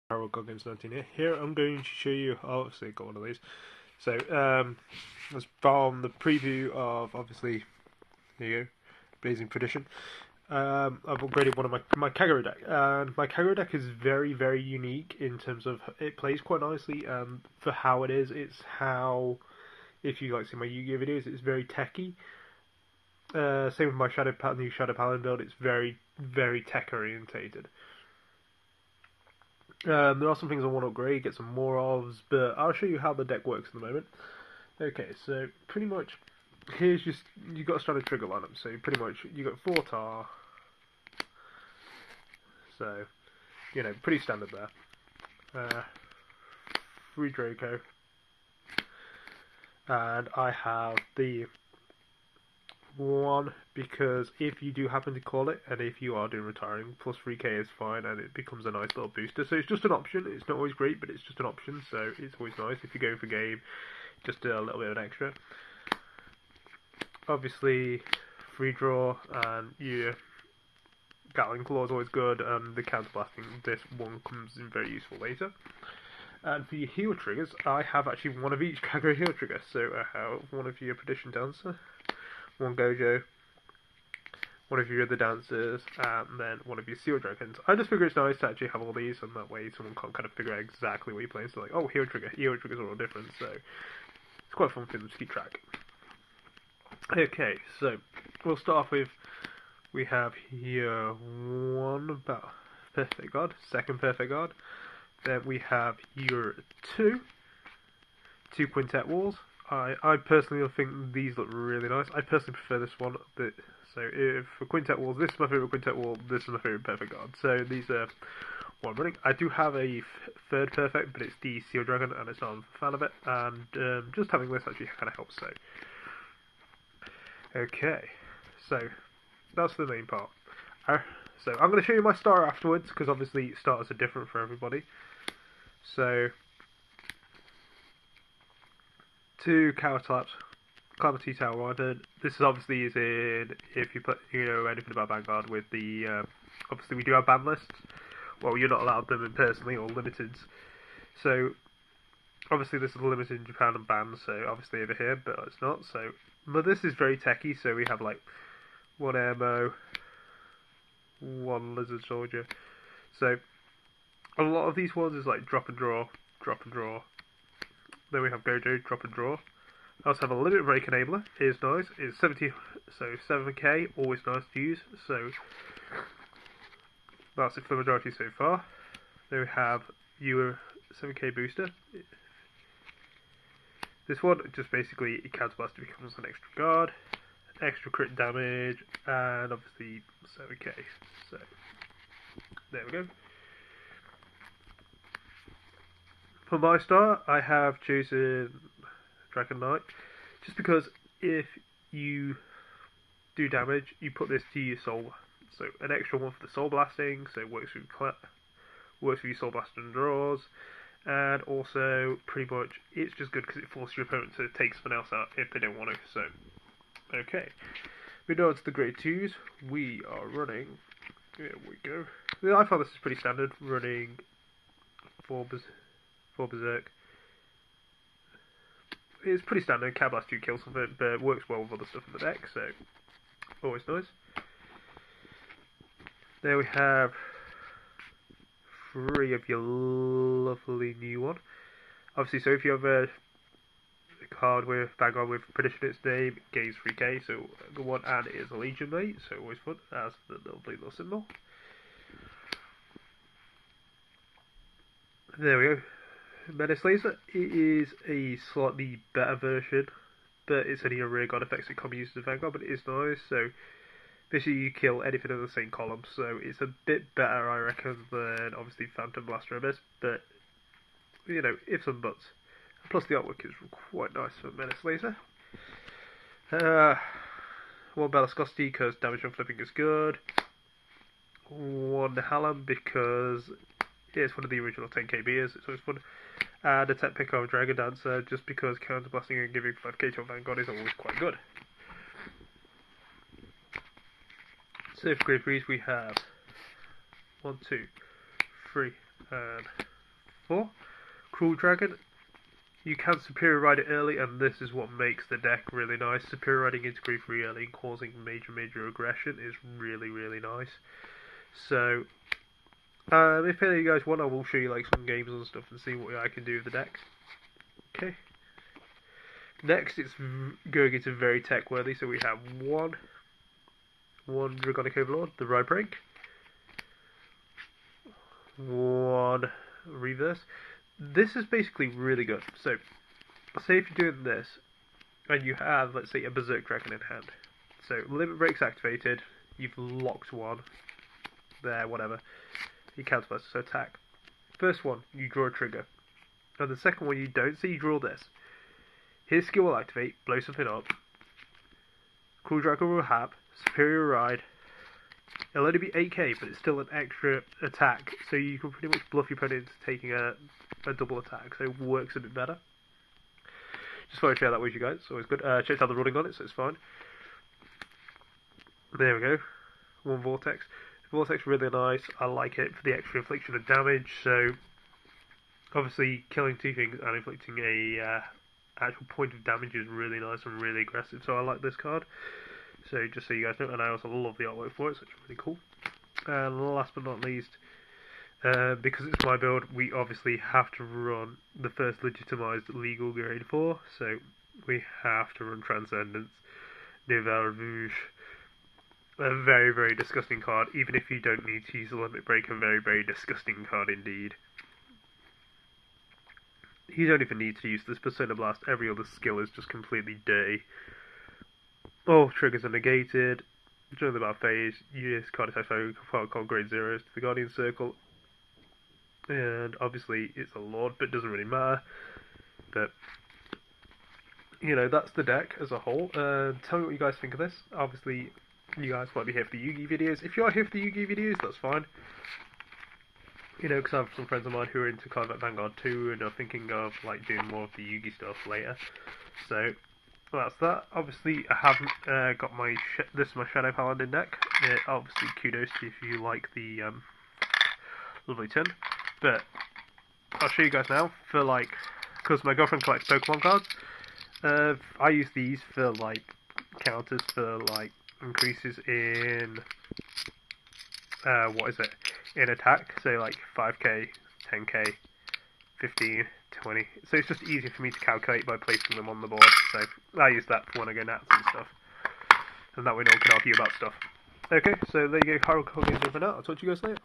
Harold Goggins 19 here. Here I'm going to show you, obviously got one of these. So, that's from the preview of, obviously, here you go, Blazing Tradition. I've upgraded one of my Kagero deck, and my Kagero deck is very, very unique in terms of, it plays quite nicely, and for how it is, it's how, if you like see my Yu-Gi-Oh videos, it's very techy. Same with my new Shadow Paladin build, it's very, very tech orientated. There are some things I want to upgrade, get some more ofs, but I'll show you how the deck works in a moment. Okay, so pretty much, here's just, you've got a standard trigger lineup, so pretty much, you've got 4 Tar, so, you know, pretty standard there. 3 Draco, and I have the 1, because if you do happen to call it, and if you are doing retiring, plus 3k is fine, and it becomes a nice little booster. So it's just an option. It's not always great, but it's just an option, so it's always nice if you're going for game, just a little bit of an extra. Obviously, free draw, and your Gatling Claw is always good, and the counter blasting, this one comes in very useful later. And for your heal triggers, I have actually one of each Kagero heal trigger. So I have one of your Perdition Dancer, one Gojo, one of your other dancers, and then one of your Seal Dragons. I just figure it's nice to actually have all these, and that way someone can't kind of figure out exactly what you're playing. So like, oh, heal triggers are all different, so it's quite fun for them to keep track. Okay, so we'll start off with, we have here one Perfect Guard, second Perfect Guard. Then we have your two Quintet Walls. I personally think these look really nice. I personally prefer this one. So if for Quintet Walls, this is my favourite Quintet Wall, this is my favourite Perfect Guard. So these are what I'm running. I do have a third Perfect, but it's the Seal Dragon, and it's not a fan of it. And just having this actually kind of helps. So, okay, so that's the main part. So I'm going to show you my starter afterwards, because obviously starters are different for everybody. So, 2 Cower Taps, Calamity Tower Wyvern. This is obviously is in, if you put, you know anything about Vanguard with the, obviously we do have ban lists. Well, you're not allowed them in personally or limiteds. So, obviously this is limited in Japan and banned, so obviously over here, but it's not. So, but this is very techy, so we have like 1 Airmo, 1 Lizard Soldier. So, a lot of these ones is like drop and draw, drop and draw. Then we have Gojo, drop and draw. I also have a Limit Break Enabler, it's nice. It's 70, so 7k, always nice to use. So that's it for the majority so far. Then we have your 7k booster. This one just basically it counterblast becomes an extra guard, extra crit damage, and obviously 7k. So there we go. For my start, I have chosen Dragon Knight, just because if you do damage, you put this to your soul. So an extra one for the soul blasting, so it works with your soul blaster and draws, and also pretty much it's just good because it forces your opponent to take something else out if they don't want to. So okay, moving on to the grade 2s, we are running. Here we go. I find this is pretty standard, running 4 Berserk. It's pretty standard, Cow Blast 2 kills something, but it works well with other stuff in the deck, so always nice. There we have 3 of your lovely new one. Obviously, so if you have a card with Vanguard with Perdition in its name, it gains 3k, so a good one, and it is a Legion mate, so always fun, as the lovely little symbol. There we go. Menace Laser, it is a slightly better version, but it's only a rear guard effect, so it can't be used as a Vanguard, but it is nice. So basically you kill anything in the same column, so it's a bit better I reckon than obviously Phantom Blaster Abyss, but you know, ifs and buts. Plus the artwork is quite nice for Menace Laser. 1 Bellascosty because damage on flipping is good. 1 Hallam because it's one of the original 10k beers, it's always fun. And a Tech Pick of Dragon Dancer, just because counterblasting and giving 5k to a Vanguard is always quite good. So for grade 3s we have 1, 2, 3, and for. Cruel Dragon. You can Superior Ride it early, and this is what makes the deck really nice. Superior Riding into grief free early and causing major aggression is really nice. So, if any of you guys want, I will show you like some games and stuff and see what I can do with the deck. Okay. Next, it's going into very tech worthy. So we have one Dragonic Overlord, the Ride Break, one Reverse. This is basically really good. So, say if you're doing this, and you have, let's say, a Berserk Dragon in hand. So, Limit Break's activated, you've locked one, there, whatever. You counterblast, so attack. First one, you draw a trigger. And the second one you don't, so you draw this. His skill will activate, blow something up. Cruel Dragon will have, Superior Ride. It'll only be 8k, but it's still an extra attack, so you can pretty much bluff your opponent into taking a double attack, so it works a bit better. Just thought I'd share that with you guys, it's always good. Checked out the running on it, so it's fine. There we go. One Vortex. Vortex really nice, I like it for the extra infliction of damage, so obviously killing two things and inflicting a actual point of damage is really nice and really aggressive, so I like this card. So just so you guys know, and I also love the artwork for it, so it's really cool. And last but not least, because it's my build, we obviously have to run the first legitimised legal grade 4, so we have to run Transcendence, Nouvelle Rouge. A very disgusting card, even if you don't need to use a Limit Break, a very disgusting card indeed. You don't even need to use this Persona Blast, every other skill is just completely dirty. All triggers are negated. During the battle phase, use card attack called Grade Zeros to the Guardian Circle. And obviously it's a Lord, but it doesn't really matter. But, you know, that's the deck as a whole. Tell me what you guys think of this. Obviously, you guys might be here for the Yu-Gi videos. If you are here for the Yu-Gi videos, that's fine. You know, because I have some friends of mine who are into Cardfight Vanguard too, and are thinking of like doing more of the Yu-Gi stuff later. So, well, that's that. Obviously, I haven't got my this is my Shadow Paladin deck. Obviously, kudos if you like the lovely tin. But I'll show you guys now for like, because my girlfriend collects Pokemon cards. I use these for like counters for like increases in in attack. So like 5k, 10k, 15, 20. So it's just easier for me to calculate by placing them on the board. So I use that for when I go nats and stuff. And that way no one can argue about stuff. Okay, so there you go. Harold Hogan's over now. I'll talk to you guys later.